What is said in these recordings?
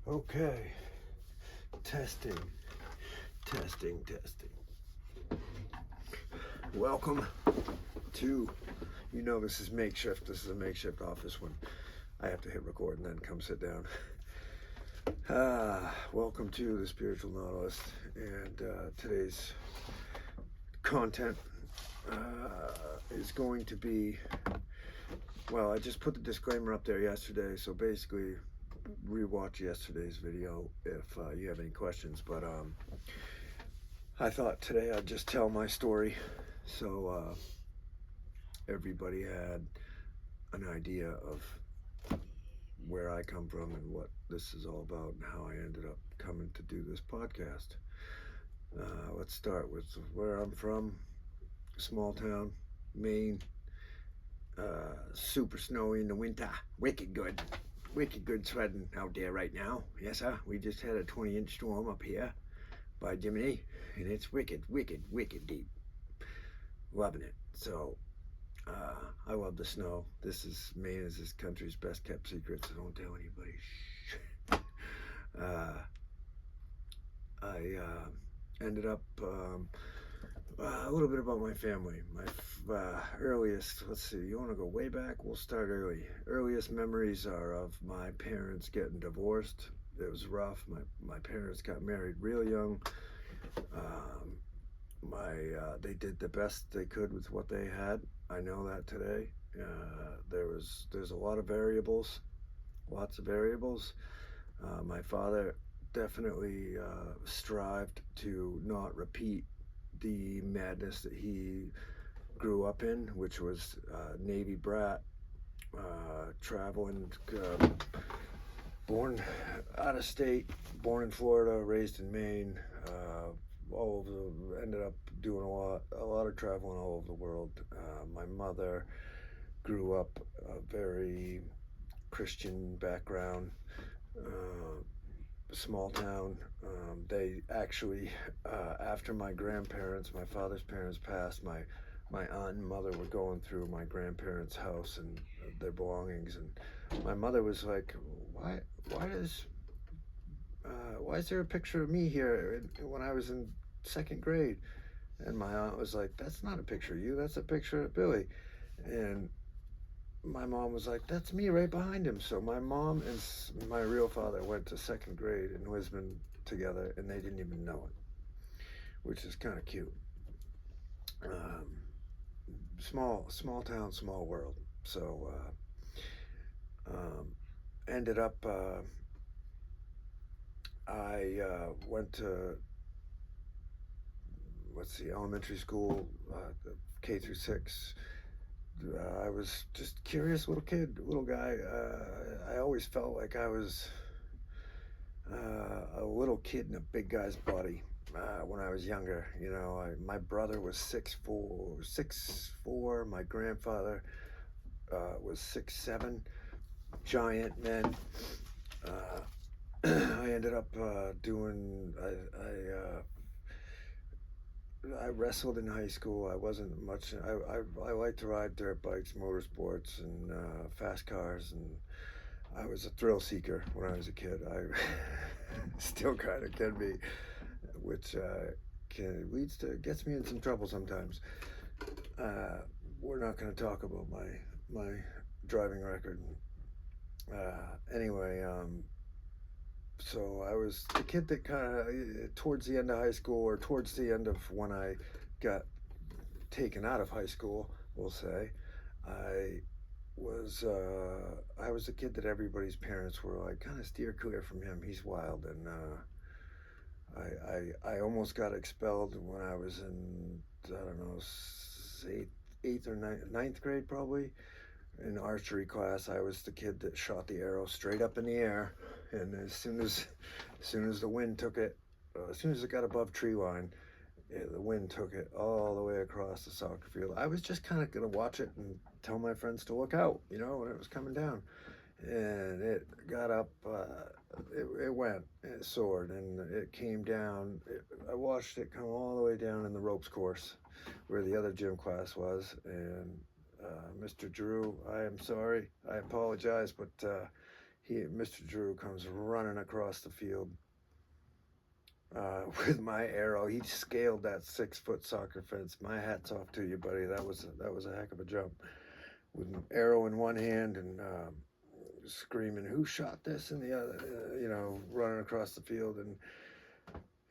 Okay. Testing. Testing. Welcome to, this is makeshift. This is a makeshift office when I have to hit record and then come sit down. Welcome to the Spiritual Nautilist, and today's content is going to be, well, I just put the disclaimer up there yesterday, so basically rewatch yesterday's video if you have any questions, but I thought today I'd just tell my story so everybody had an idea of where I come from and what this is all about and how I ended up coming to do this podcast. Let's start with where I'm from. Small town, Maine. Super snowy in the winter. Wicked good sledding out there right now. Yes, sir. We just had a 20-inch storm up here by Jiminy, and it's wicked deep. Loving it. So, I love the snow. Maine is this country's best kept secret, so don't tell anybody. I ended up, a little bit about my family. My earliest, let's see, you want to go way back? We'll start early. Earliest memories are of my parents getting divorced. It was rough. My parents got married real young. They did the best they could with what they had. I know that today. There's a lot of variables, lots of variables. My father definitely strived to not repeat the madness that he grew up in, which was Navy brat, traveling, born out of state, born in Florida, raised in Maine, ended up doing a lot of traveling all over the world. My mother grew up a very Christian background, small town. They actually, after my father's parents passed, my aunt and mother were going through my grandparents' house and their belongings, and my mother was like, why is there a picture of me here when I was in second grade? And my aunt was like, that's not a picture of you, that's a picture of Billy. And my mom was like, that's me right behind him. So my mom and my real father went to second grade in Lisbon together, and they didn't even know it, which is kind of cute. Small town, small world. So ended up, I went to, elementary school, K through 6. I was just curious little guy. I always felt like I was a little kid in a big guy's body when I was younger. My brother was 6'4". My grandfather was 6'7". Giant men. I ended up doing. I wrestled in high school. I wasn't much. I liked to ride dirt bikes, motorsports, and fast cars, and I was a thrill seeker when I was a kid. I still kind of can be, which gets me in some trouble sometimes. We're not going to talk about my driving record. Anyway, so I was the kid that kind of, towards the end of high school, or towards the end of when I got taken out of high school, we'll say, I was the kid that everybody's parents were like, kind of steer clear from him, he's wild. And I almost got expelled when I was in, I don't know, eighth or ninth grade probably. In archery class, I was the kid that shot the arrow straight up in the air, and as soon as the wind took it, as soon as it got above tree line, the wind took it all the way across the soccer field. I was just kind of gonna watch it and tell my friends to look out, when it was coming down, and it got up. It soared, and it came down. I watched it come all the way down in the ropes course, where the other gym class was, and Mr. Drew, I am sorry, I apologize, but Mr. Drew comes running across the field with my arrow. He scaled that 6-foot soccer fence. My hat's off to you, buddy. That was a heck of a jump. With an arrow in one hand and screaming, "Who shot this?" in the other, running across the field.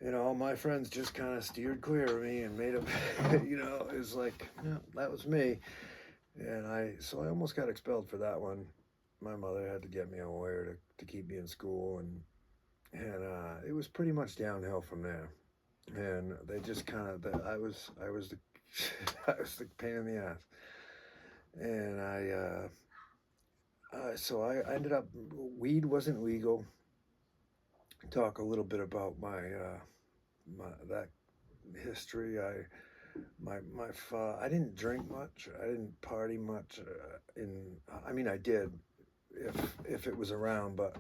And all my friends just kind of steered clear of me and made a, it was like, yeah, that was me. And so I almost got expelled for that one. My mother had to get me a lawyer to keep me in school, and it was pretty much downhill from there. And they just kind of, I was the, I was the pain in the ass. And so I ended up, weed wasn't legal. Talk a little bit about that history. I didn't drink much. I didn't party much. I mean, I did, if it was around. But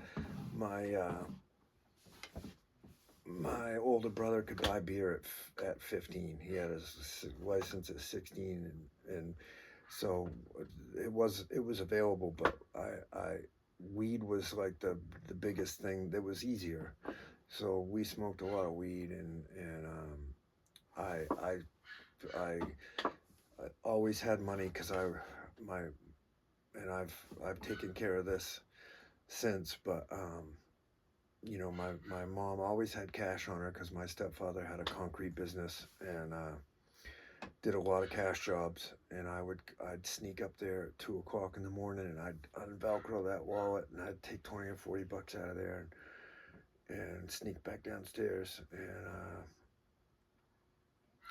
my older brother could buy beer at 15. He had his license at 16, and so it was available. But weed was like the biggest thing that was easier. So we smoked a lot of weed, and I always had money because I've taken care of this since, but my mom always had cash on her because my stepfather had a concrete business and did a lot of cash jobs, and I'd sneak up there at 2 o'clock in the morning, and I'd Velcro that wallet, and I'd take 20 or 40 bucks out of there and sneak back downstairs,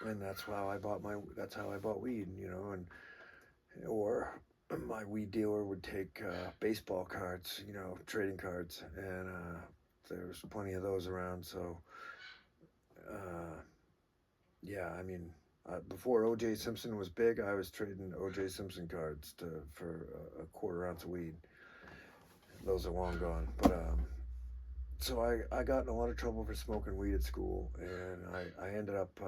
and that's how I bought weed, or my weed dealer would take baseball cards, trading cards, and there was plenty of those around. So yeah, I mean, before O.J. Simpson was big, I was trading O.J. Simpson cards for a quarter ounce of weed. Those are long gone, but so I got in a lot of trouble for smoking weed at school, and I ended up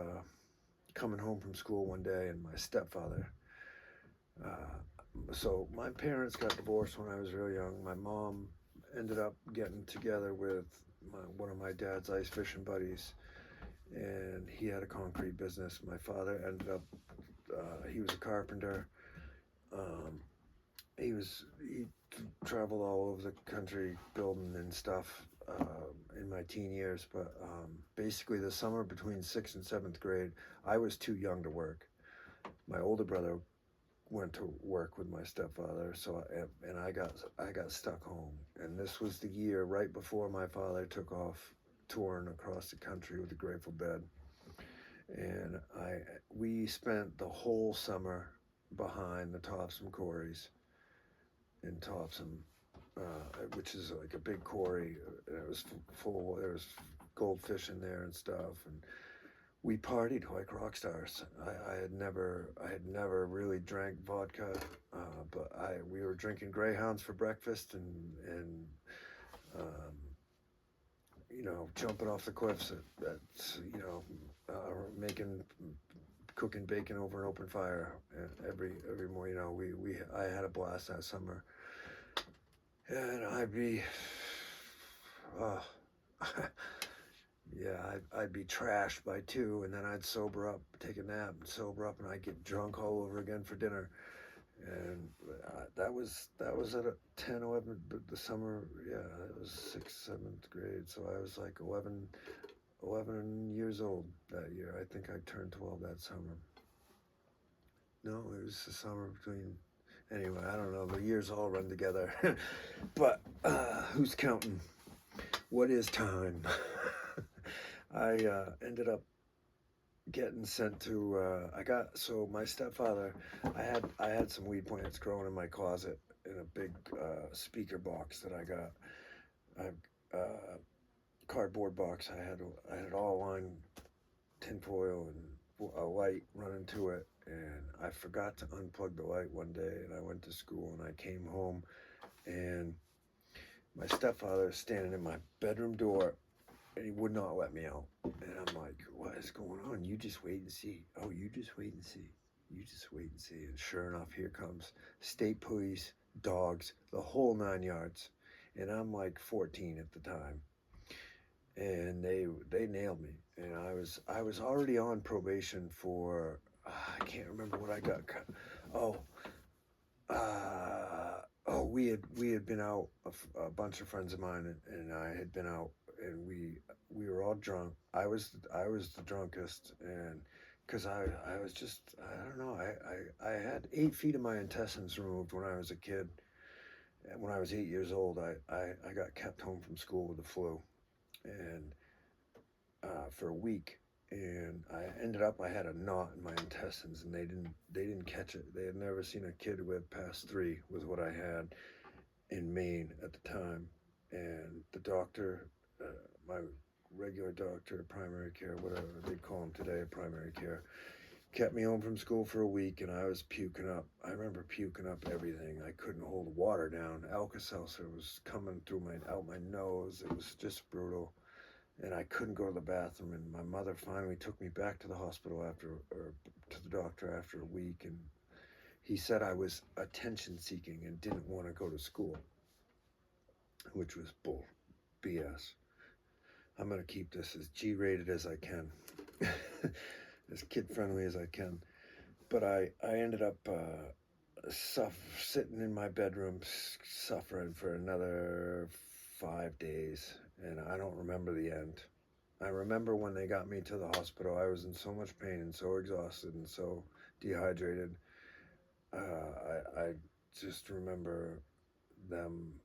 coming home from school one day, and my stepfather, so my parents got divorced when I was real young. My mom ended up getting together with one of my dad's ice fishing buddies, and he had a concrete business. My father ended up, he was a carpenter. He traveled all over the country building and stuff in my teen years, but basically the summer between 6th and 7th grade, I was too young to work. My older brother went to work with my stepfather, and I got stuck home. And this was the year right before my father took off touring across the country with the Grateful Dead, and we spent the whole summer behind the Topsom quarries in Topsom, which is like a big quarry. It was full. There was goldfish in there and stuff, and we partied like rock stars. I had never really drank vodka, but we were drinking Greyhounds for breakfast and jumping off the cliffs cooking bacon over an open fire every morning. I had a blast that summer, and I'd be trashed by 2, and then I'd sober up, take a nap, and sober up, and I'd get drunk all over again for dinner. And that was at 10, 11, but the summer, yeah, it was 6th, 7th grade, so I was like 11 years old that year. I think I turned 12 that summer. No, it was the summer between, anyway, I don't know, the years all run together. But who's counting? What is time? I ended up getting sent to so my stepfather, I had some weed plants growing in my closet in a big speaker box that I got, cardboard box. I had all lined tinfoil and a light running to it, and I forgot to unplug the light one day, and I went to school, and I came home, and my stepfather is standing in my bedroom door, and he would not let me out. And I'm like, what is going on? You just wait and see. Oh, you just wait and see. You just wait and see. And sure enough, here comes state police, dogs, the whole 9 yards. and I'm like 14 at the time, and they nailed me, and I was already on probation for I can't remember what I got. Oh, we had been out. A bunch of friends of mine and I had been out, and we were all drunk. I was the drunkest, and because I was just I don't know I had 8 feet of my intestines removed when I was a kid. And when I was 8 years old, I got kept home from school with the flu, and for a week, and I had a knot in my intestines, and they didn't catch it. They had never seen a kid live past 3 with what I had in Maine at the time, and the doctor, my regular doctor, primary care, whatever they call him today, primary care, kept me home from school for a week, and I was puking up. I remember puking up everything. I couldn't hold water down. Alka-Seltzer was coming through out my nose. It was just brutal, and I couldn't go to the bathroom. And my mother finally took me back to the hospital or to the doctor after a week, and he said I was attention seeking and didn't want to go to school, which was bull BS. I'm gonna keep this as G-rated as I can, as kid-friendly as I can. But I ended up sitting in my bedroom suffering for another 5 days, and I don't remember the end. I remember when they got me to the hospital, I was in so much pain and so exhausted and so dehydrated. I just remember them.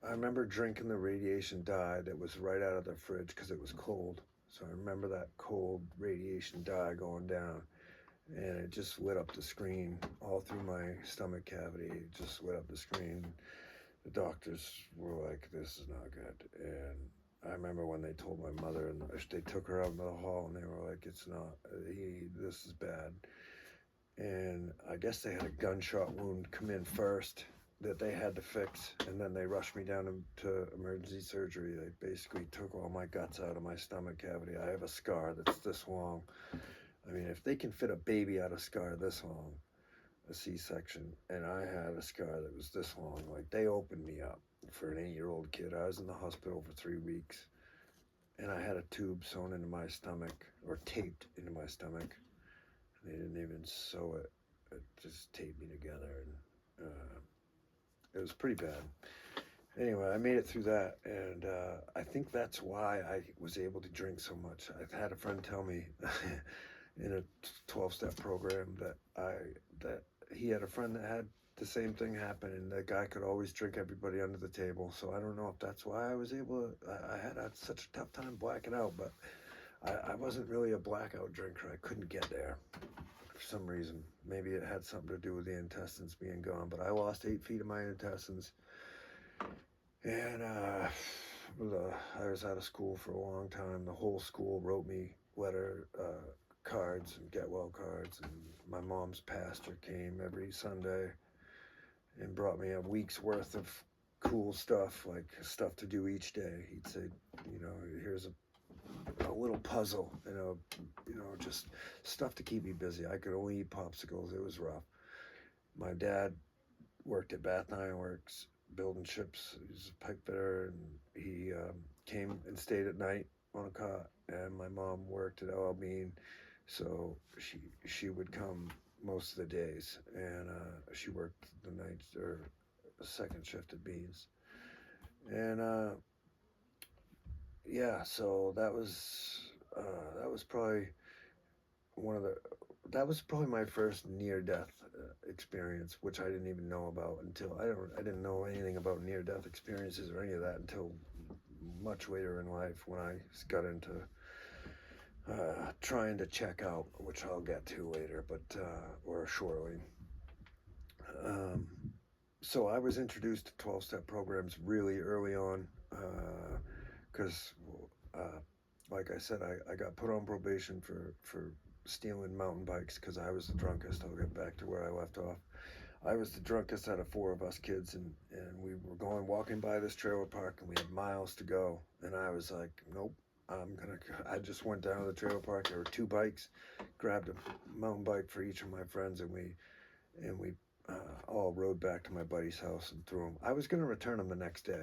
I remember drinking the radiation dye that was right out of the fridge because it was cold. So I remember that cold radiation dye going down, and it just lit up the screen all through my stomach cavity. It just lit up the screen. The doctors were like, "This is not good." And I remember when they told my mother, and they took her out into the hall, and they were like, "It's not. This is bad." And I guess they had a gunshot wound come in first that they had to fix, and then they rushed me down to emergency surgery. They basically took all my guts out of my stomach cavity. I have a scar that's this long. I mean, if they can fit a baby out of a scar this long, a C-section, and I had a scar that was this long, like they opened me up for an 8-year-old kid. I was in the hospital for 3 weeks, and I had a tube sewn into my stomach, or taped into my stomach. They didn't even sew it. It just taped me together, and it was pretty bad. Anyway, I made it through that, and I think that's why I was able to drink so much. I've had a friend tell me in a 12-step program that he had a friend that had the same thing happen, and the guy could always drink everybody under the table. So I don't know if that's why I was able to. I had such a tough time blacking out, but I wasn't really a blackout drinker. I couldn't get there for some reason. Maybe it had something to do with the intestines being gone, but I lost 8 feet of my intestines, and I was out of school for a long time. The whole school wrote me cards and get well cards, and my mom's pastor came every Sunday and brought me a week's worth of cool stuff, like stuff to do each day. He'd say, here's a little puzzle, just stuff to keep me busy. I could only eat popsicles. It was rough. My dad worked at Bath Iron Works building ships. He was a pipe fitter, and he came and stayed at night on a cot. And my mom worked at L.L. Bean, so she would come most of the days, and she worked the nights or the second shift at Beans. And yeah, so that was probably that was probably my first near-death experience, which I didn't even know about until I didn't know anything about near-death experiences or any of that until much later in life, when I got into trying to check out, which I'll get to later, but or shortly. So I was introduced to 12-step programs really early on, because like I said, I got put on probation for stealing mountain bikes because I was the drunkest. I'll get back to where I left off. I was the drunkest out of 4 of us kids, and we were walking by this trailer park, and we had miles to go, and I was like, nope, I just went down to the trailer park. There were 2 bikes, grabbed a mountain bike for each of my friends, and we all rode back to my buddy's house and threw them. I was going to return them the next day.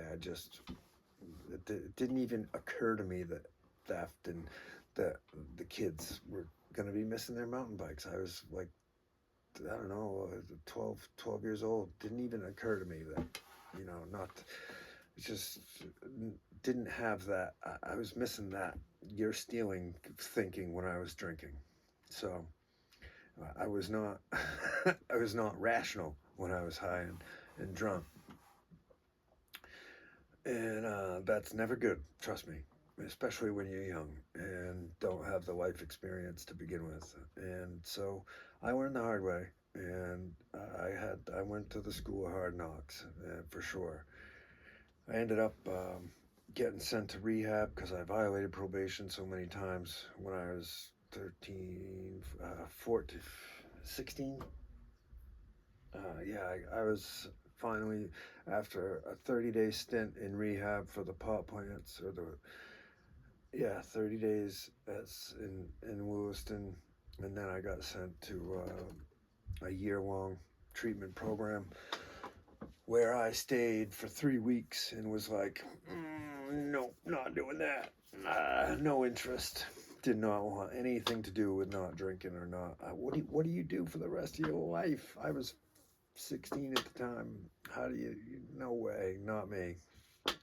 It didn't even occur to me that theft and that the kids were going to be missing their mountain bikes. I was like, I don't know, 12 years old. Didn't even occur to me that, not, it just didn't have that. I was missing that you're stealing thinking when I was drinking. So I was not, I was not rational when I was high and drunk. And that's never good, trust me, especially when you're young and don't have the life experience to begin with. And so I learned the hard way, and I went to the school of hard knocks, for sure. I ended up getting sent to rehab because I violated probation so many times when I was 13, 14, 16. Yeah, I was finally, after a 30-day stint in rehab for the pot plants, 30 days in Lewiston, and then I got sent to a year-long treatment program where I stayed for 3 weeks and was like, no, not doing that. No interest. Did not want anything to do with not drinking or not. What do you do for the rest of your life? I was 16 at the time. How do you? No way, not me.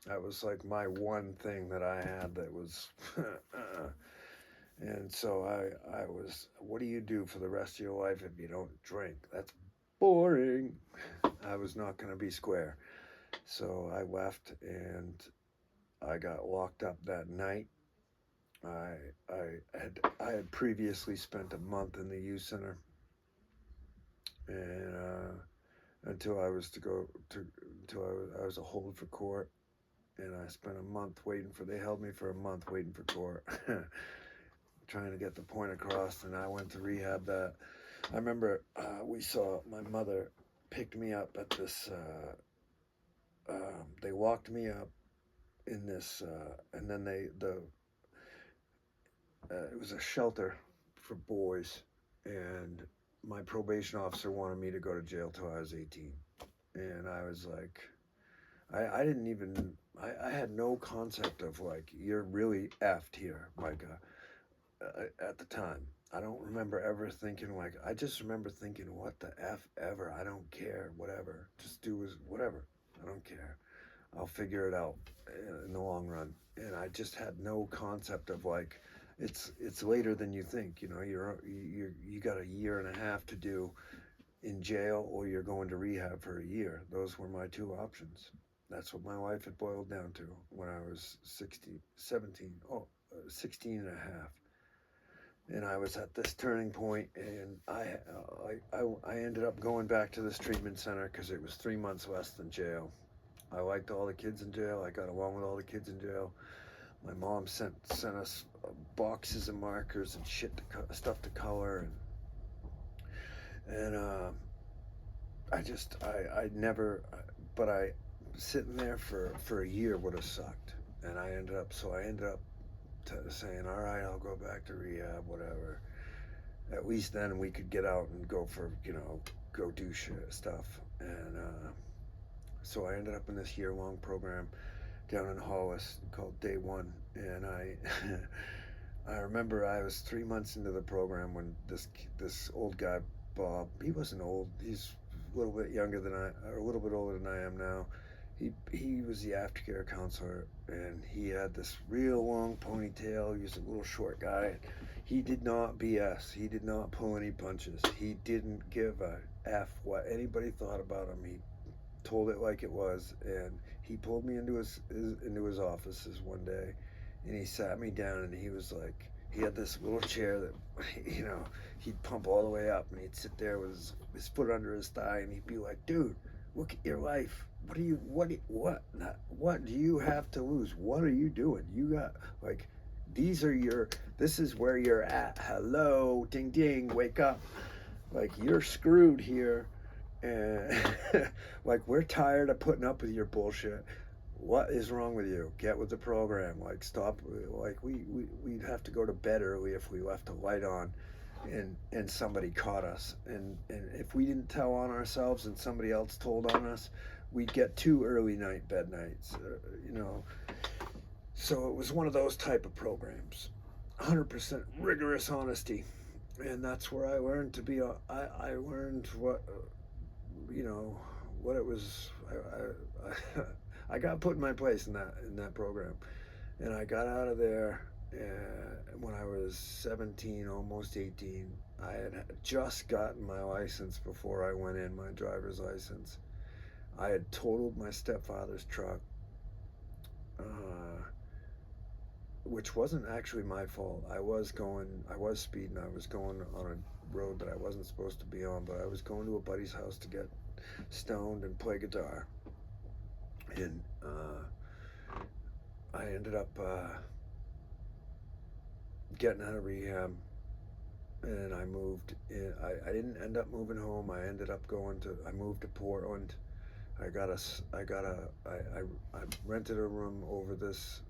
That was like my one thing that I had that was, and so I was. What do you do for the rest of your life if you don't drink? That's boring. I was not going to be square, so I left and I got locked up that night. I had previously spent a month in the youth center, and until I was I was a hold for court, and I spent a month waiting for. They held me for a month waiting for court, trying to get the point across. And I went to rehab. That I remember we saw my mother picked me up at this. They locked me up in this, and then it was a shelter for boys, and my probation officer wanted me to go to jail till I was 18. And I was like, I didn't even, I had no concept of like, you're really effed here, Micah, at the time. I don't remember ever thinking like, I just remember thinking, what the F ever, I don't care, whatever, just do whatever, I don't care. I'll figure it out in the long run. And I just had no concept of like, it's later than you think. You got a year and a half to do in jail, or you're going to rehab for a year. Those were my two options. That's what my life had boiled down to when I was 16 and a half. And I was at this turning point, and I ended up going back to this treatment center because it was 3 months less than jail. I liked all the kids in jail. I got along with all the kids in jail. My mom sent us boxes of markers and stuff to color, and I never, but sitting there for a year would have sucked, and I ended up saying, all right, I'll go back to rehab, whatever. At least then we could get out and go go do stuff, and so I ended up in this year-long program down in Hollis called Day One, and I remember I was 3 months into the program when this old guy, Bob, he wasn't old, he's a little bit younger than or a little bit older than I am now. He was the aftercare counselor, and he had this real long ponytail. He was a little short guy. He did not BS. He did not pull any punches. He didn't give a F what anybody thought about him. He told it like it was, and he pulled me into his offices one day, and he sat me down, and he was like, he had this little chair that, he'd pump all the way up, and he'd sit there with his foot under his thigh, and he'd be like, dude, look at your life. What do you have to lose? What are you doing? You got, like, this is where you're at. Hello, ding ding, wake up. Like, you're screwed here. And like, we're tired of putting up with your bullshit. What is wrong with you? Get with the program. Like, stop. Like, we'd have to go to bed early if we left the light on. and somebody caught us, and if we didn't tell on ourselves and somebody else told on us, we'd get 2 early night bed nights, you know. So it was one of those type of programs, 100% rigorous honesty, and that's where I learned to be I learned what, you know, what it was. I got put in my place in that program, and I got out of there when I was 17, almost 18. I had just gotten my license before I went in, my driver's license. I had totaled my stepfather's truck, which wasn't actually my fault. I was speeding. I was going on a road that I wasn't supposed to be on, but I was going to a buddy's house to get stoned and play guitar. And I ended up getting out of rehab, and I moved in. I didn't end up moving home. I ended up I moved to Portland. I rented a room with this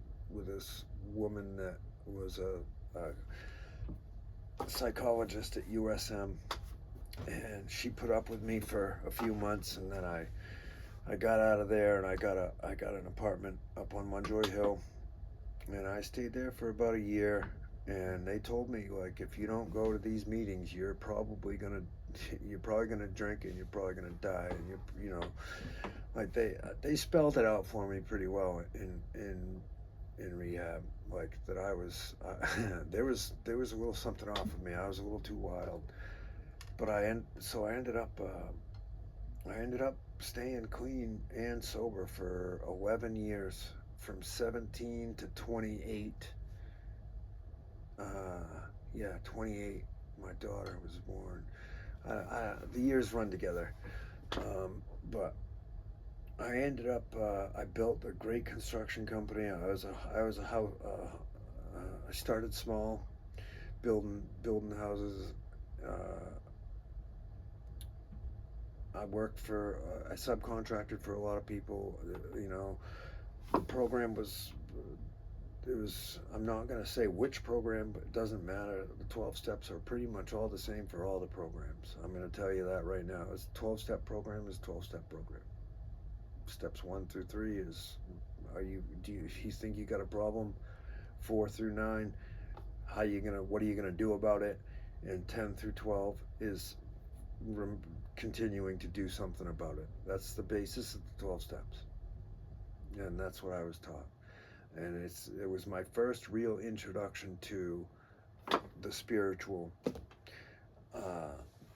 woman that was a psychologist at USM, and she put up with me for a few months, and then I got out of there, and I got an apartment up on Munjoy Hill, and I stayed there for about a year. And they told me, like, if you don't go to these meetings, you're probably gonna drink, and you're probably gonna die, and you know, like they spelled it out for me pretty well in rehab, like that I was there was a little something off of me. I was a little too wild, but I ended up staying clean and sober for 11 years, from 17 to 28. 28. My daughter was born. The years run together, but I ended up. I built a great construction company. I started small, building houses. I worked for. I subcontracted for a lot of people. You know, the program was. It was, I'm not going to say which program, but it doesn't matter. The 12 steps are pretty much all the same for all the programs. I'm going to tell you that right now. It's 12-step program is 12-step program. Steps 1 through 3 is, do you think you got a problem? 4 through 9, what are you going to do about it? And 10 through 12 is continuing to do something about it. That's the basis of the 12 steps. And that's what I was taught. And it was my first real introduction to the spiritual.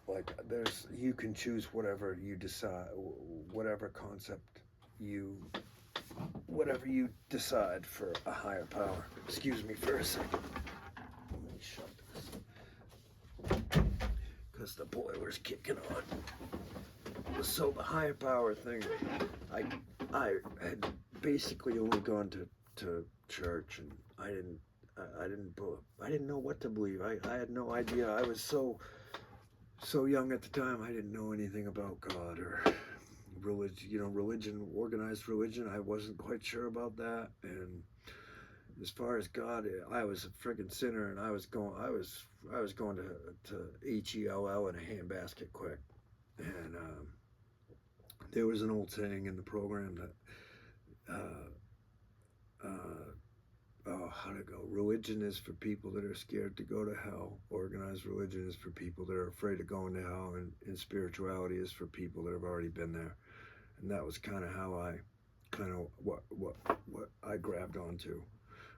Like, you can choose whatever you decide, whatever you decide for a higher power. Excuse me for a second. Let me shut this, because the boiler's kicking on. So the higher power thing, I had basically only gone to church, and I didn't know what to believe. I had no idea. I was so young at the time. I didn't know anything about God or religion, organized religion. I wasn't quite sure about that. And as far as God, I was a friggin' sinner, and I was going to HELL in a handbasket quick. And there was an old saying in the program that how'd it go? Religion is for people that are scared to go to hell. Organized religion is for people that are afraid of going to hell, and spirituality is for people that have already been there. And that was kind of what I grabbed onto,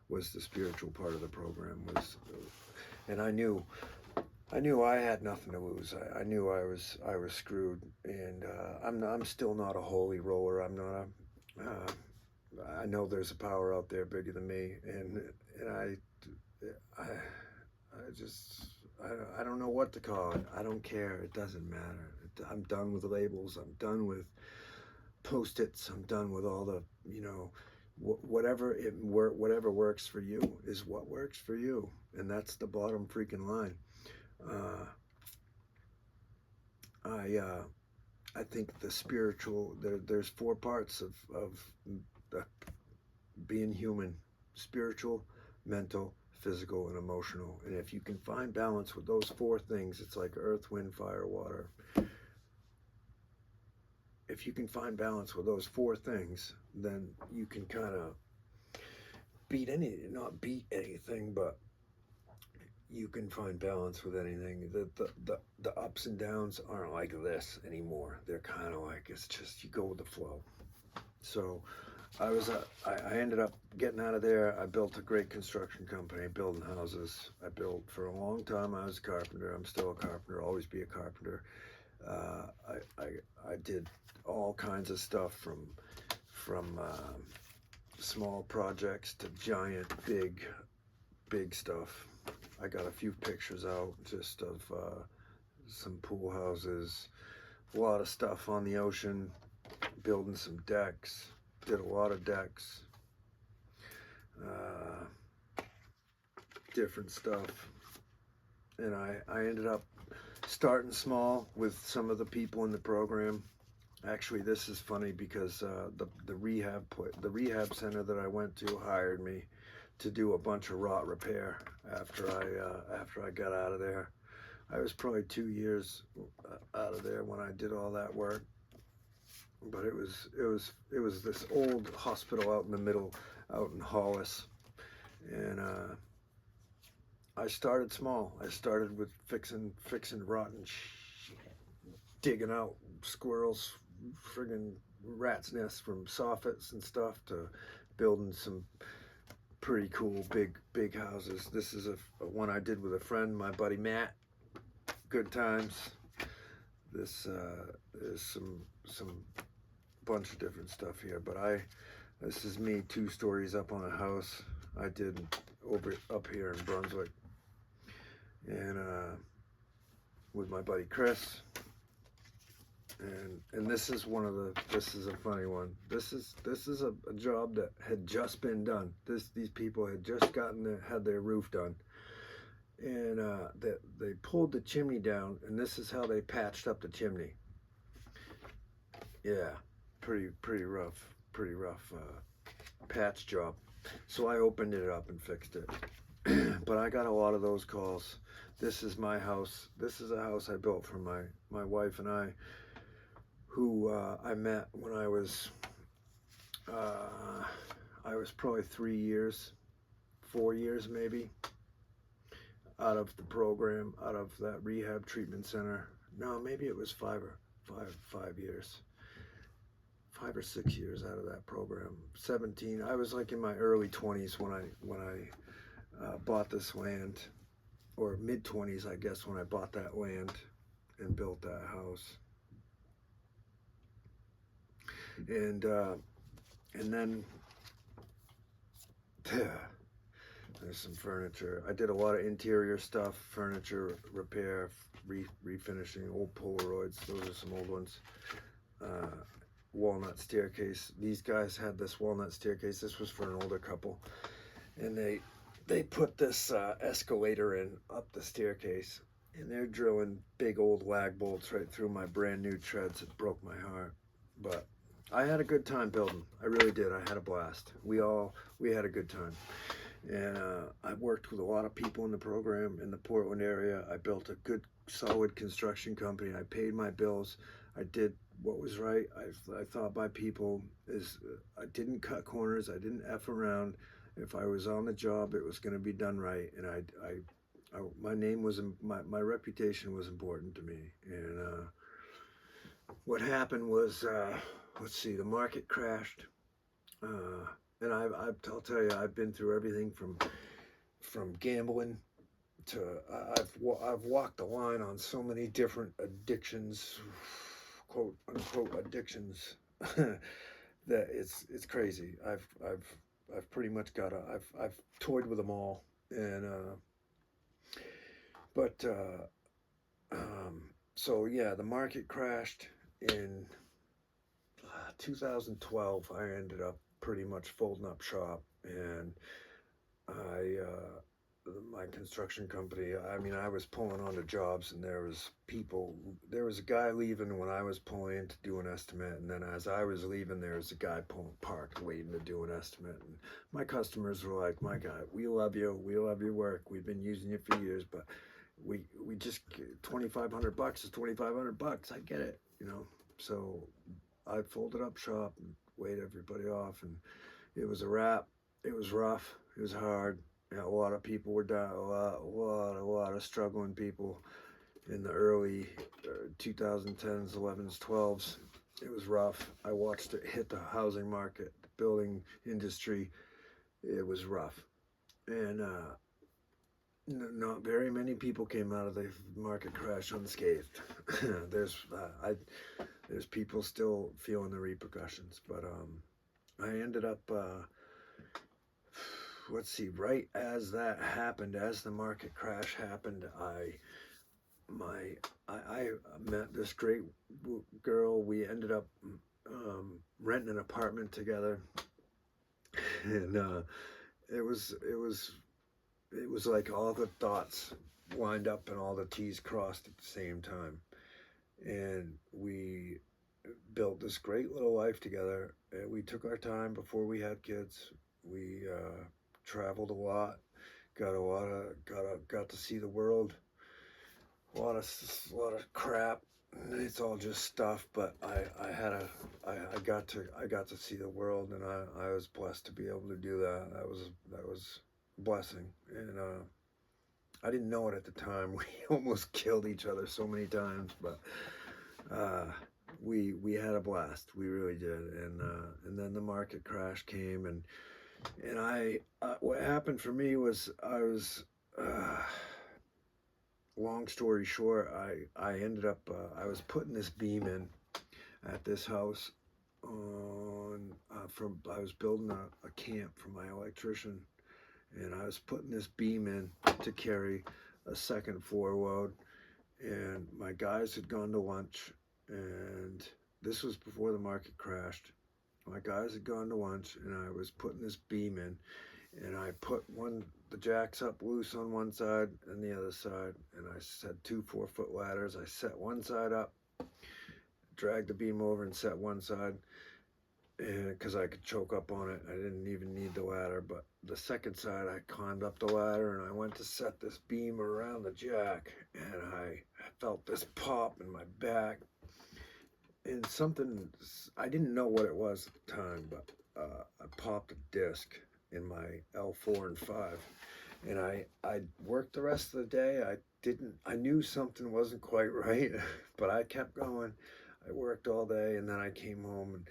was the spiritual part of the program. And I knew I had nothing to lose. I knew I was screwed, and I'm still not a holy roller. I'm not I know there's a power out there bigger than me, and I don't know what to call it. I don't care. It doesn't matter. I'm done with labels. I'm done with Post-its. I'm done with all the, whatever works for you is what works for you, and that's the bottom freaking line. I think the spiritual, there's 4 parts of being human: spiritual, mental, physical, and emotional. And if you can find balance with those four things, it's like earth, wind, fire, water. If you can find balance with those four things, then you can kind of not beat anything, but you can find balance with anything. The ups and downs aren't like this anymore. They're kind of like, it's just, you go with the flow. So I ended up getting out of there. I built a great construction company, building houses. I built for a long time. I was a carpenter. I'm still a carpenter, always be a carpenter. I did all kinds of stuff from small projects to giant, big stuff. I got a few pictures out just of some pool houses, a lot of stuff on the ocean, building some decks, did a lot of decks, different stuff. And I ended up starting small with some of the people in the program. Actually, this is funny because the rehab center that I went to hired me to do a bunch of rot repair after I got out of there. I was probably 2 years out of there when I did all that work. But it was this old hospital out in the middle, out in Hollis, and I started small. I started with fixing rotten digging out squirrels, friggin' rats' nests from soffits and stuff, to building some pretty cool big houses. This is a one I did with a friend, my buddy Matt. Good times. This is some bunch of different stuff here, but this is me 2 stories up on a house I did up here in Brunswick, and with my buddy Chris. And this is this is a funny one. This is a job that had just been done. These people had just had their roof done, and they pulled the chimney down, and this is how they patched up the chimney. Yeah, pretty rough patch job. So I opened it up and fixed it. But I got a lot of those calls. This is my house. This is a house I built for my wife and I, who I met when I was probably 4 years maybe, out of the program, out of that rehab treatment center. No, maybe it was 5 years. 5 or 6 years out of that program. 17. I was like in my early 20s when I bought this land, or mid 20s, I guess, when I bought that land and built that house. And then there's some furniture. I did a lot of interior stuff, furniture repair, refinishing, old Polaroids. Those are some old ones. Walnut staircase. These guys had this walnut staircase. This was for an older couple, and they put this escalator in up the staircase, and they're drilling big old lag bolts right through my brand new treads. It broke my heart, but I had a good time building. I really did. I had a blast. We had a good time, and I worked with a lot of people in the program in the Portland area. I built a good, solid construction company. I paid my bills. I did what was right. I thought by people is I didn't cut corners. I didn't F around. If I was on the job, it was going to be done right. And my name was, my reputation was important to me. And what happened was, let's see, the market crashed. And I'll tell you, I've been through everything from gambling to, I've walked the line on so many different addictions, quote unquote addictions, that it's crazy. I've pretty much I've toyed with them all, and so yeah, the market crashed in 2012. I ended up pretty much folding up shop, and my construction company, I mean, I was pulling onto jobs, and there was a guy leaving when I was pulling in to do an estimate, and then as I was leaving, there was a guy parked waiting to do an estimate. And my customers were like, "My God, we love you, we love your work, we've been using you for years, but we just, $2,500 is $2,500. I get it, you know." So I folded up shop and laid everybody off, and it was a wrap. It was rough. It was hard. You know, a lot of people were down. A lot of struggling people in the early 2010s, 11s, 12s. It was rough. I watched it hit the housing market, the building industry. It was rough, and not very many people came out of the market crash unscathed. There's people still feeling the repercussions, but I ended up. Let's see, right as that happened, as the market crash happened, I met this great girl. We ended up renting an apartment together, and it was like all the dots lined up and all the T's crossed at the same time, and we built this great little life together. And we took our time before we had kids. We traveled a lot, got to see the world. A lot of crap. It's all just stuff, but I got to see the world, and I was blessed to be able to do that. That was a blessing, and I didn't know it at the time. We almost killed each other so many times, but we had a blast. We really did, and then the market crash came, and what happened for me was I was. Long story short, I ended up I was putting this beam in at this house on I was building a camp for my electrician, and I was putting this beam in to carry a second floor load, and my guys had gone to lunch, and this was before the market crashed. My guys had gone to lunch, and I was putting this beam in, and I put the jacks up loose on one side and the other side, and I set 2 4-foot ladders. I set one side up, dragged the beam over and set one side, and because I could choke up on it, I didn't even need the ladder. But the second side, I climbed up the ladder, and I went to set this beam around the jack, and I felt this pop in my back, and something, I didn't know what it was at the time, but I popped a disc in my L4 and 5, and I worked the rest of the day. I knew something wasn't quite right, but I kept going. I worked all day, and then I came home and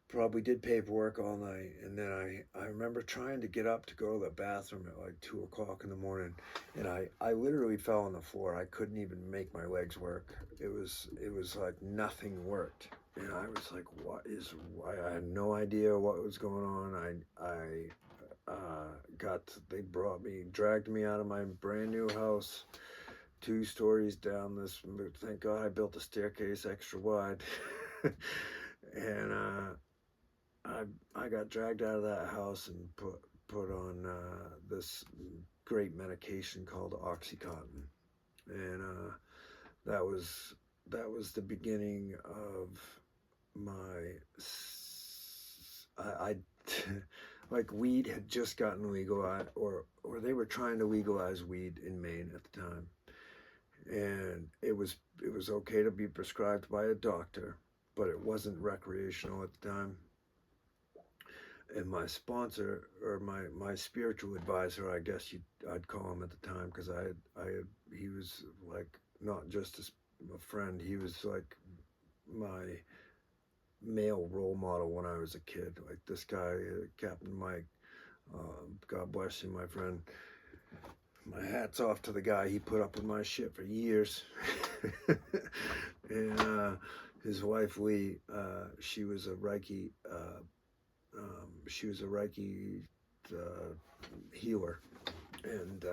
probably did paperwork all night, and then I remember trying to get up to go to the bathroom at like 2 o'clock in the morning, and I literally fell on the floor. I couldn't even make my legs work. It was like nothing worked. And I was like, I had no idea what was going on. They dragged me out of my brand new house, 2 stories down this, thank God I built a staircase extra wide. And I got dragged out of that house and put on this great medication called Oxycontin. And that was the beginning of my like weed had just gotten legalized, or they were trying to legalize weed in Maine at the time, and it was okay to be prescribed by a doctor, but it wasn't recreational at the time. And my sponsor, or my spiritual advisor, I guess I'd call him at the time, because he was like not just a friend, he was like my male role model when I was a kid. Like this guy, Captain Mike, God bless you, my friend. My hat's off to the guy. He put up with my shit for years. And his wife Lee, she was a Reiki healer, and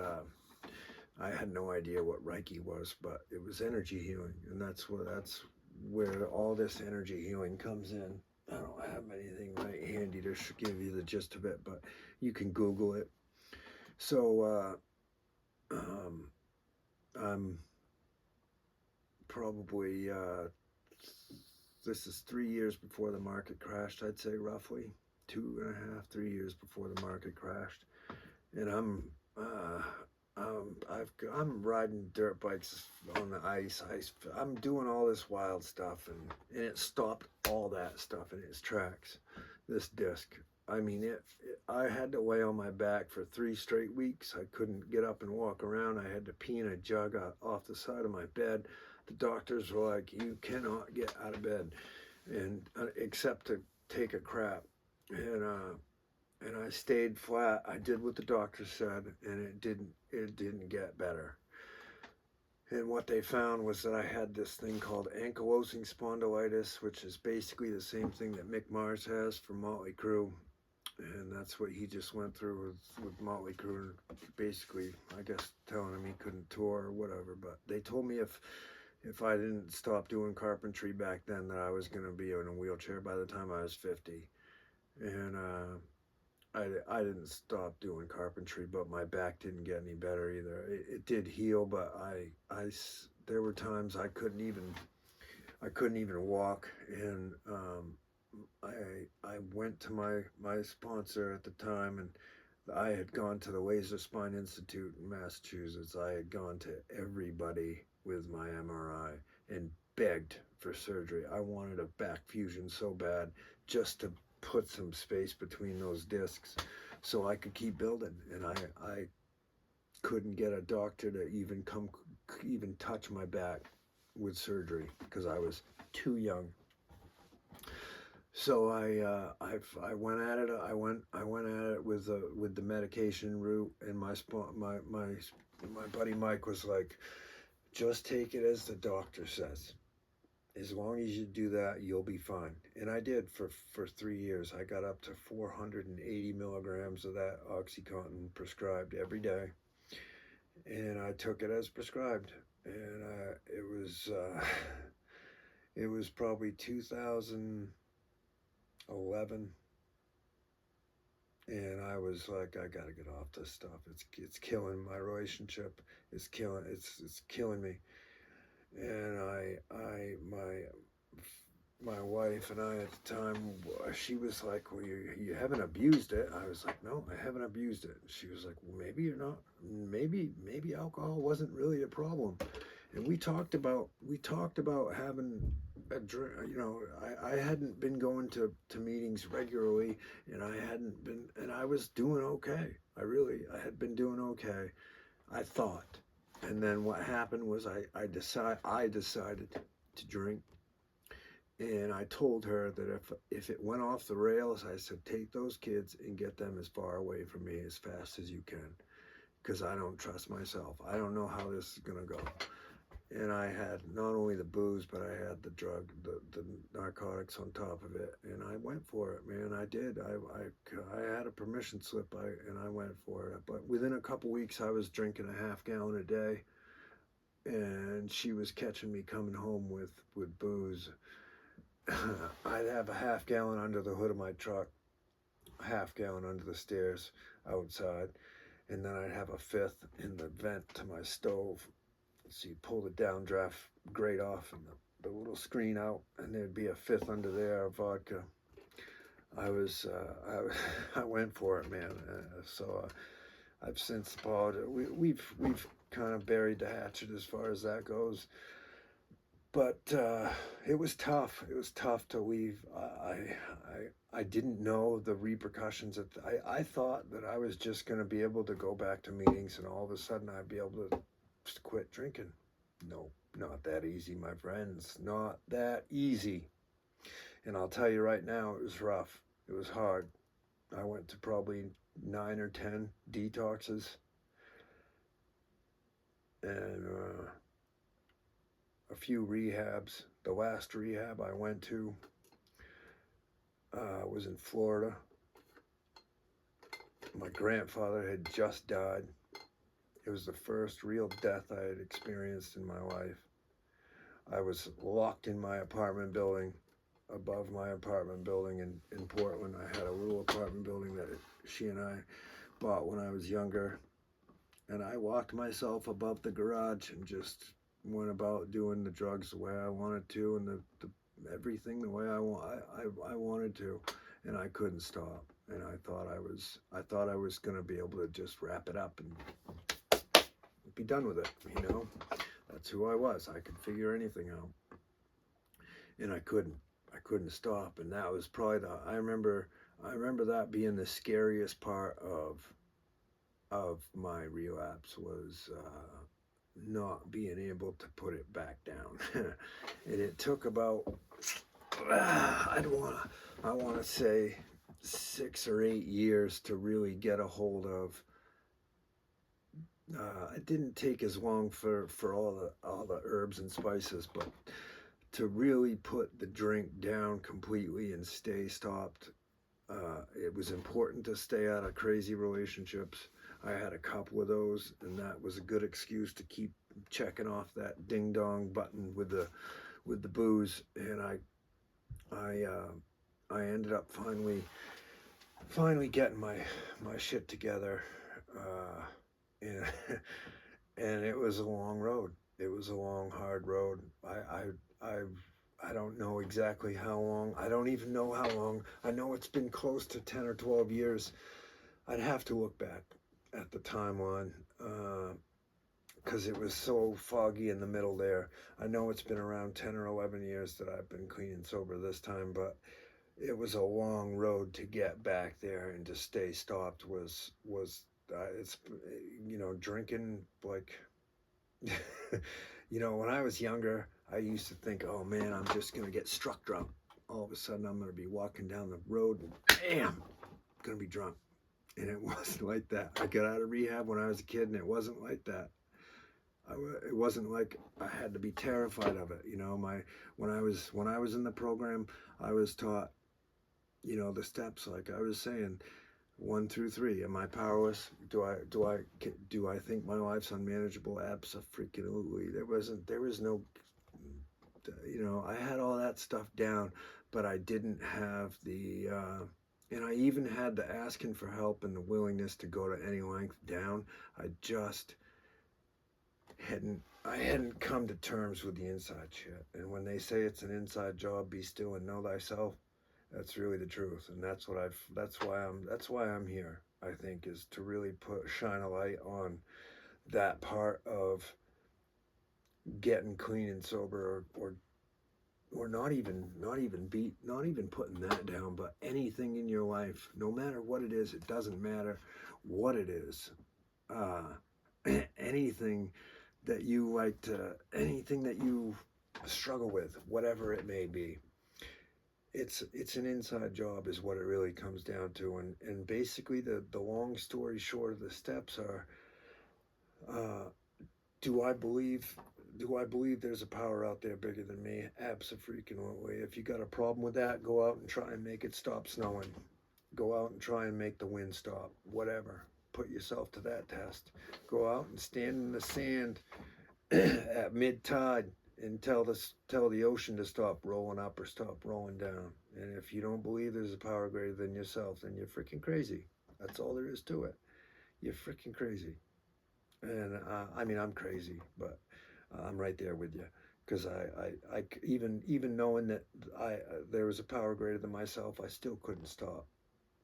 I had no idea what Reiki was, but it was energy healing, and that's where all this energy healing comes in. I don't have anything right handy to give you the gist of it, but you can Google it. So I'm probably, this is 3 years before the market crashed, I'd say roughly 2.5, 3 years before the market crashed. And uh, I'm riding dirt bikes on the ice. I'm doing all this wild stuff, and it stopped all that stuff in its tracks. This disc. I mean, I had to lay on my back for 3 straight weeks. I couldn't get up and walk around. I had to pee in a jug off the side of my bed. The doctors were like, "You cannot get out of bed, and except to take a crap." And I stayed flat. I did what the doctor said, and it didn't get better. And what they found was that I had this thing called ankylosing spondylitis, which is basically the same thing that Mick Mars has for Motley Crue. And that's what he just went through with Motley Crue. Basically, I guess telling him he couldn't tour or whatever. But they told me if I didn't stop doing carpentry back then, that I was going to be in a wheelchair by the time I was 50. And I didn't stop doing carpentry, but my back didn't get any better either. It did heal, but there were times I couldn't even walk. And I went to my sponsor at the time, and I had gone to the Laser Spine Institute in Massachusetts. I had gone to everybody with my MRI and begged for surgery. I wanted a back fusion so bad, just to put some space between those discs so I could keep building. And I couldn't get a doctor to even touch my back with surgery because I was too young. So I went at it. I went at it with the medication route, and my buddy Mike was like, "Just take it as the doctor says. As long as you do that, you'll be fine." And I did for 3 years. I got up to 480 milligrams of that OxyContin prescribed every day, and I took it as prescribed. And it was probably 2011, and I was like, I gotta get off this stuff. It's killing my relationship. It's killing me. And my wife and I at the time, she was like, "Well, you haven't abused it." I was like, "No, I haven't abused it." She was like, "Well, maybe you're not. Maybe alcohol wasn't really a problem." And we talked about having a drink. You know, I hadn't been going to meetings regularly, and I was doing okay. I had been doing okay, I thought. And then what happened was I decided to drink. And I told her that if it went off the rails, I said, take those kids and get them as far away from me as fast as you can, because I don't trust myself. I don't know how this is going to go. And I had not only the booze, but I had the drug, the narcotics on top of it. And I went for it, man. I did. I had a permission slip, and I went for it. But within a couple weeks, I was drinking a half gallon a day. And she was catching me coming home with booze. I'd have a half gallon under the hood of my truck, a half gallon under the stairs outside, and then I'd have a fifth in the vent to my stove. So you pull the downdraft grate off and the little screen out, and there'd be a fifth under there of vodka. I went for it, man. I've since apologized. We've kind of buried the hatchet as far as that goes. But it was tough. It was tough to leave. I didn't know the repercussions. I thought that I was just going to be able to go back to meetings, and all of a sudden I'd be able to just quit drinking. No, not that easy, my friends. Not that easy. And I'll tell you right now, it was rough. It was hard. I went to probably 9 or 10 detoxes, and a few rehabs. The last rehab I went to was in Florida. My grandfather had just died. It was the first real death I had experienced in my life. I was locked in my apartment building, above my apartment building in Portland. I had a little apartment building that she and I bought when I was younger. and I walked myself above the garage and just went about doing the drugs the way I wanted to, and the everything the way I wanted to, and I couldn't stop. And I thought I was gonna be able to just wrap it up and be done with it. You know, that's who I was. I could figure anything out, and I couldn't. I couldn't stop, and that was probably I remember that being the scariest part of my relapse was not being able to put it back down. And it took about I want to say 6 or 8 years to really get a hold of. It didn't take as long for all the herbs and spices, but to really put the drink down completely and stay stopped. It was important to stay out of crazy relationships. I had a couple of those, and that was a good excuse to keep checking off that ding dong button with the booze. And I ended up finally getting my shit together, and and it was a long road. It was a long, hard road. I don't know exactly how long. I don't even know how long. I know it's been close to 10 or 12 years. I'd have to look back at the timeline because it was so foggy in the middle there. I know it's been around 10 or 11 years that I've been clean and sober this time, but it was a long road to get back there, and to stay stopped was it's, you know, drinking like you know, when I was younger, I used to think, oh man, I'm just gonna get struck drunk. All of a sudden I'm gonna be walking down the road and bam, I'm gonna be drunk. And it wasn't like that. I got out of rehab when I was a kid, and it wasn't like that. It wasn't like I had to be terrified of it. You know, when I was in the program, I was taught, you know, the steps, like I was saying, 1 through 3. Am I powerless? Do I think my life's unmanageable? Absolutely. There was no, you know, I had all that stuff down, but I didn't have the, and I even had the asking for help and the willingness to go to any length down. I just hadn't come to terms with the inside shit. And when they say it's an inside job, be still and know thyself, that's really the truth. And that's why I'm here, I think, is to really shine a light on that part of getting clean and sober, or not even putting that down, but anything in your life, no matter what it is, it doesn't matter what it is. Anything that anything that you struggle with, whatever it may be, it's an inside job is what it really comes down to. And basically the long story short of the steps are, do I believe there's a power out there bigger than me? Absolutely. If you got a problem with that, go out and try and make it stop snowing. Go out and try and make the wind stop. Whatever. Put yourself to that test. Go out and stand in the sand at mid-tide and tell the ocean to stop rolling up or stop rolling down. And if you don't believe there's a power greater than yourself, then you're freaking crazy. That's all there is to it. You're freaking crazy. And I mean, I'm crazy, but I'm right there with you, because I even knowing that there was a power greater than myself, I still couldn't stop.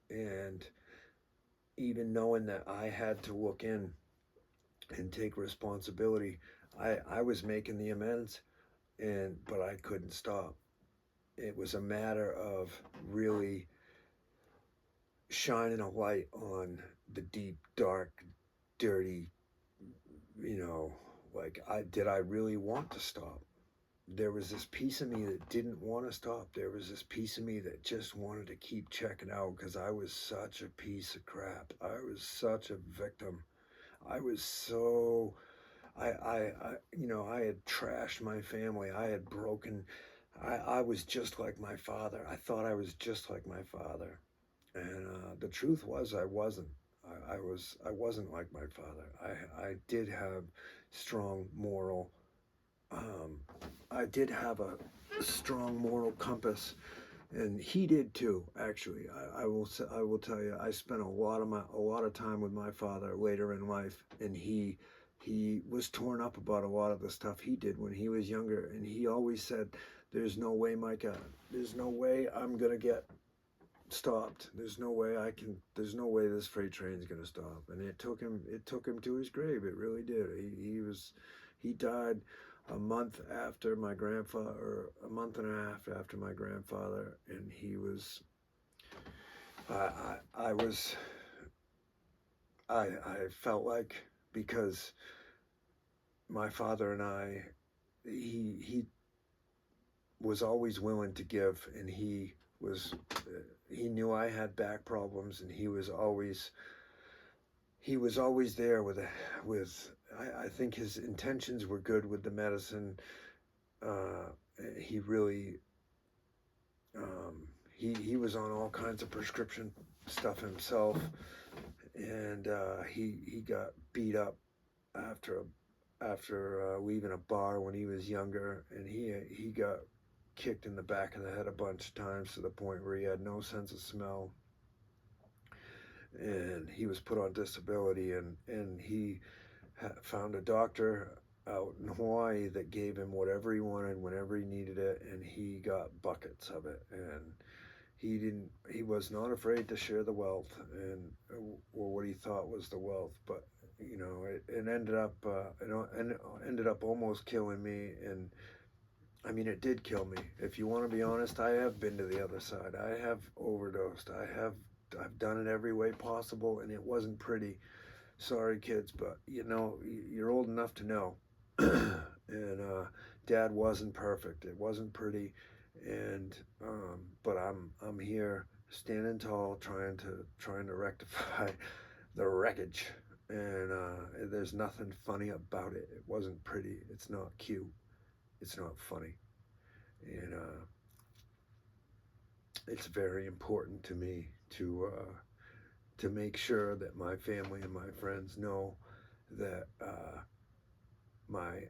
And even knowing that I had to look in and take responsibility, I was making the amends, but I couldn't stop. It was a matter of really shining a light on the deep, dark, dirty, you know, like did I really want to stop? There was this piece of me that didn't want to stop. There was this piece of me that just wanted to keep checking out, because I was such a piece of crap. I was such a victim. I was so, you know, I had trashed my family. I had broken, I was just like my father. I thought I was just like my father. And the truth was I wasn't. I wasn't like my father. I did have strong moral, I did have a strong moral compass, and he did too. Actually, I will tell you, I spent a lot of time with my father later in life, and he was torn up about a lot of the stuff he did when he was younger, and he always said, "There's no way, Micah. There's no way I'm gonna get stopped. There's no way I can. There's no way this freight train's gonna stop." And it took him. It took him to his grave. It really did. He died a month after my grandfather, or a month and a half after my grandfather, and he was. I was. I felt like, because my father and I, he was always willing to give, and he knew I had back problems, and he was always there with I think his intentions were good with the medicine. He really he was on all kinds of prescription stuff himself, and he got beat up after leaving a bar when he was younger, and he got kicked in the back of the head a bunch of times, to the point where he had no sense of smell, and he was put on disability, and he found a doctor out in Hawaii that gave him whatever he wanted whenever he needed it, and he got buckets of it, and he was not afraid to share the wealth, and or what he thought was the wealth. But it ended up almost killing me. And I mean, it did kill me. If you want to be honest, I have been to the other side. I have overdosed. I've done it every way possible, and it wasn't pretty. Sorry, kids, but you're old enough to know. And Dad wasn't perfect. It wasn't pretty, and but I'm here, standing tall, trying to rectify the wreckage. And there's nothing funny about it. It wasn't pretty. It's not cute. It's not funny. And it's very important to me to make sure that my family and my friends know that my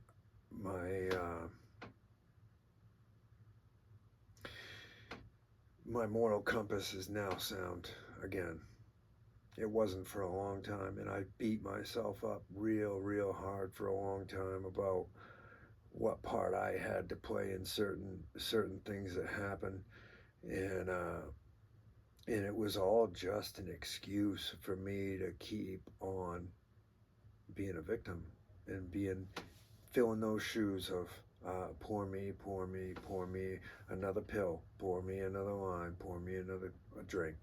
moral compass is now sound again. It wasn't for a long time, and I beat myself up real hard for a long time about what part I had to play in certain things that happened, and it was all just an excuse for me to keep on being a victim, and filling those shoes of pour me, another pill, pour me another line, pour me another drink,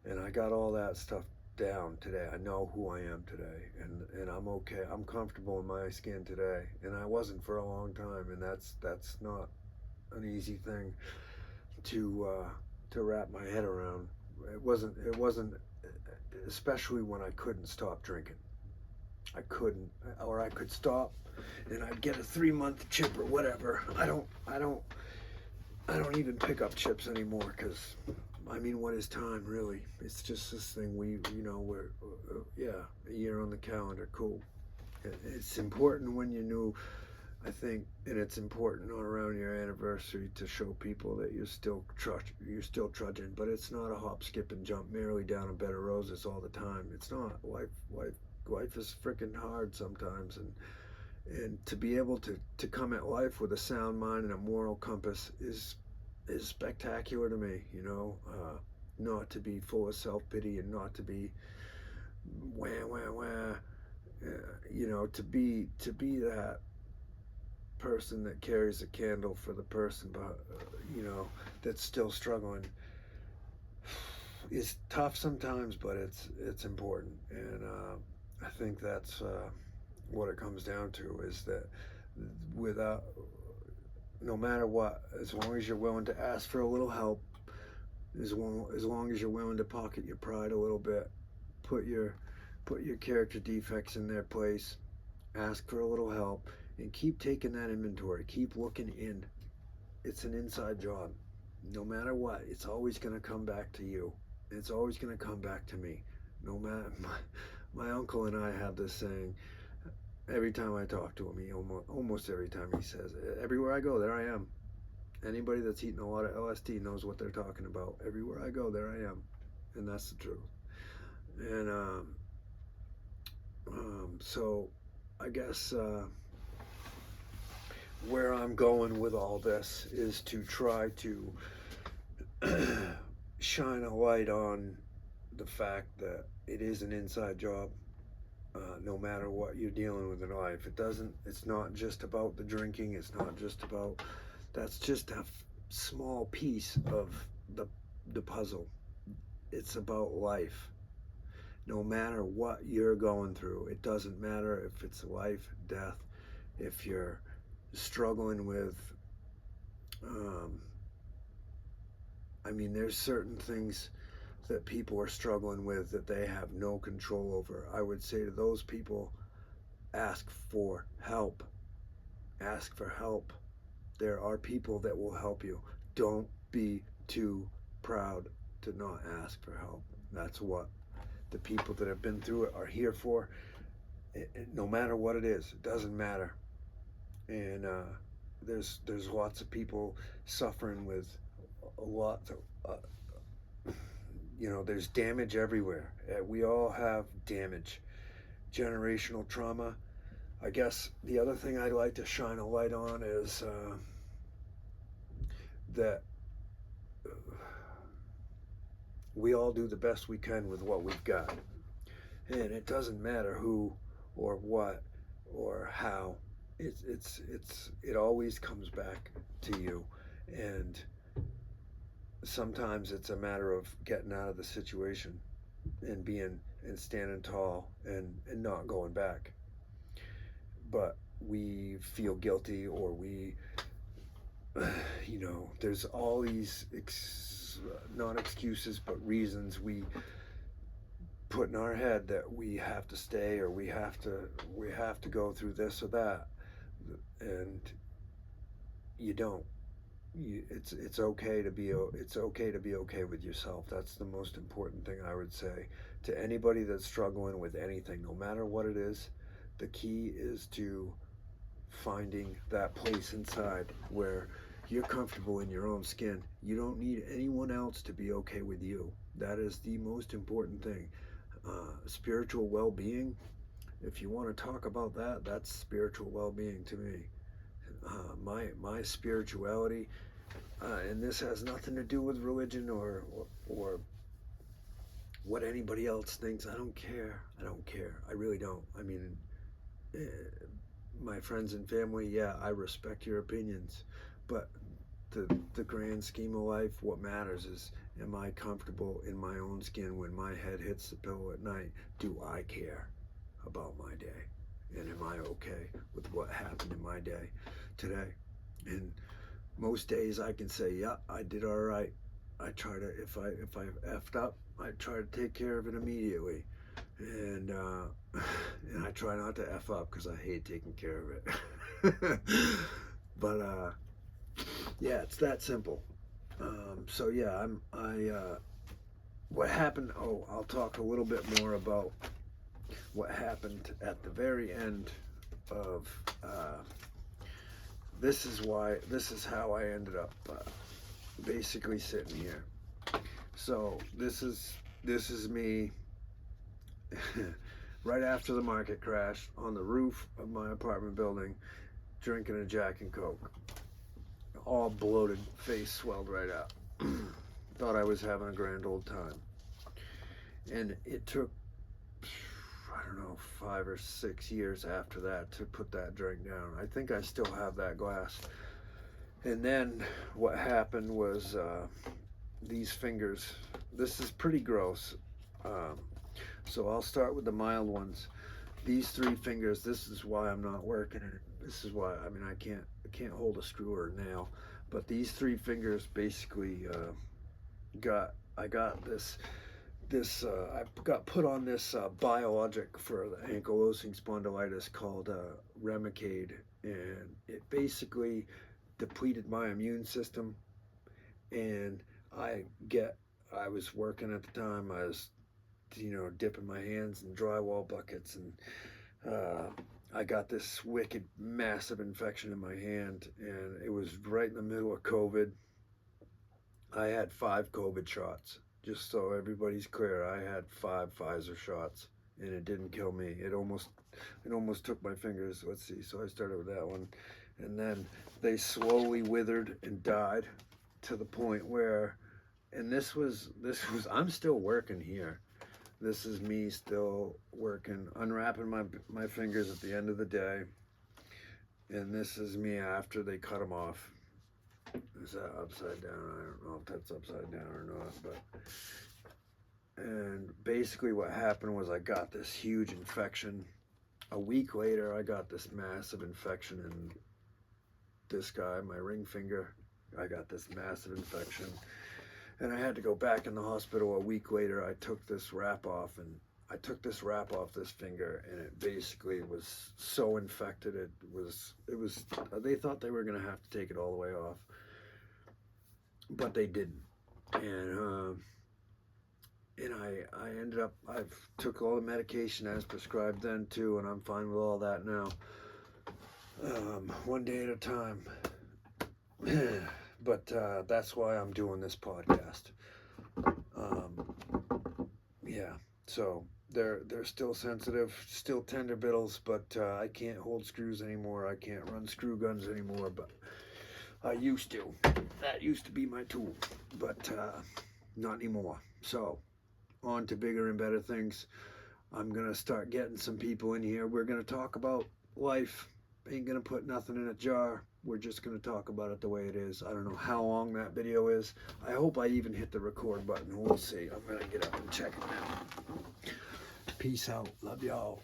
and I got all that stuff down today. I know who I am today, and I'm okay. I'm comfortable in my skin today, and I wasn't for a long time, and that's not an easy thing to wrap my head around. It wasn't, especially when I couldn't stop drinking. I couldn't, or I could stop and I'd get a 3-month chip or whatever. I don't even pick up chips anymore, because I mean, what is time really? It's just this thing we're a year on the calendar. Cool. It's important when you're new, I think, and it's important around your anniversary to show people that you're still trudging. But it's not a hop, skip, and jump merrily down a bed of roses all the time. It's not. Life is freaking hard sometimes, and to be able to come at life with a sound mind and a moral compass is spectacular to me. Not to be full of self-pity, and not to be wah. To be that person that carries a candle for the person, but that's still struggling. It's tough sometimes, but it's important, and I think that's what it comes down to, is that no matter what, as long as you're willing to ask for a little help, as long as you're willing to pocket your pride a little bit, put your character defects in their place, ask for a little help, and keep taking that inventory. Keep looking in. It's an inside job. No matter what, it's always going to come back to you. It's always going to come back to me. No matter, my uncle and I have this saying. Every time I talk to him, almost every time he says, "Everywhere I go, there I am." Anybody that's eaten a lot of LSD knows what they're talking about. Everywhere I go, there I am, and that's the truth. And so I guess where I'm going with all this is to try to shine a light on the fact that it is an inside job. No matter what you're dealing with in life, it's not just about the drinking. It's not just about, that's just a small piece of the puzzle. It's about life. No matter what you're going through, it doesn't matter if it's life, death, if you're struggling with, there's certain things that people are struggling with that they have no control over. I would say to those people, ask for help. Ask for help. There are people that will help you. Don't be too proud to not ask for help. That's what the people that have been through it are here for. No matter what it is, it doesn't matter. And there's lots of people suffering with a lot of, there's damage everywhere. We all have damage, generational trauma. I guess the other thing I'd like to shine a light on is that we all do the best we can with what we've got. And it doesn't matter who or what or how. It always comes back to you. And sometimes it's a matter of getting out of the situation and standing tall and not going back. But we feel guilty, or we, there's all these not excuses, but reasons we put in our head that we have to stay, or we have to go through this or that, and you don't. It's okay to be okay with yourself. That's the most important thing I would say to anybody that's struggling with anything, no matter what it is. The key is to finding that place inside where you're comfortable in your own skin. You don't need anyone else to be okay with you. That is the most important thing. Spiritual well-being, if you want to talk about that, that's spiritual well-being to me. My spirituality, and this has nothing to do with religion or what anybody else thinks. I don't care. I really don't. My friends and family, yeah, I respect your opinions, but the grand scheme of life, what matters is, am I comfortable in my own skin when my head hits the pillow at night? Do I care about my day? And am I okay with what happened in my day today? And most days I can say, yeah, I did all right. I try to, if I effed up, I try to take care of it immediately. And I try not to F up because I hate taking care of it. But yeah, it's that simple. So yeah, what happened, I'll talk a little bit more about what happened at the very end of, this is how I ended up basically sitting here. So this is me right after the market crash, on the roof of my apartment building, drinking a Jack and Coke, all bloated, face swelled right up. Thought I was having a grand old time. And it took, I don't know, 5 or 6 years after that to put that drink down. I think I still have that glass. And then what happened was these fingers, this is pretty gross. So I'll start with the mild ones. These 3 fingers, this is why I'm not working it. This is why, I can't hold a screw or a nail. But these 3 fingers basically I got put on this biologic for the ankylosing spondylitis called Remicade, and it basically depleted my immune system. And I was working at the time. I was dipping my hands in drywall buckets and I got this wicked massive infection in my hand, and it was right in the middle of COVID. I had 5 COVID shots. Just so everybody's clear, I had 5 Pfizer shots, and it didn't kill me. It almost took my fingers. Let's see. So I started with that one, and then they slowly withered and died to the point where, and this was I'm still working here. This is me still working, unwrapping my fingers at the end of the day, and this is me after they cut them off. Is that upside down? I don't know if that's upside down or not, but, and basically what happened was I got this huge infection. A week later, I got this massive infection in this guy, my ring finger. I got this massive infection, and I had to go back in the hospital a week later. I took this wrap off, and I took this wrap off this finger, and it basically was so infected. It was, they thought they were going to have to take it all the way off, but they didn't. And I ended up, I've took all the medication as prescribed then too, and I'm fine with all that now. One day at a time. But that's why I'm doing this podcast. Yeah, so they're still sensitive, still tender biddles, but I can't hold screws anymore. I can't run screw guns anymore, but I used to. That used to be my tool, but not anymore. So on to bigger and better things. I'm gonna start getting some people in here. We're gonna talk about life. Ain't gonna put nothing in a jar. We're just gonna talk about it the way it is. I don't know how long that video is. I hope I even hit the record button. We'll see. I'm gonna get up and check it now. Peace out. Love y'all.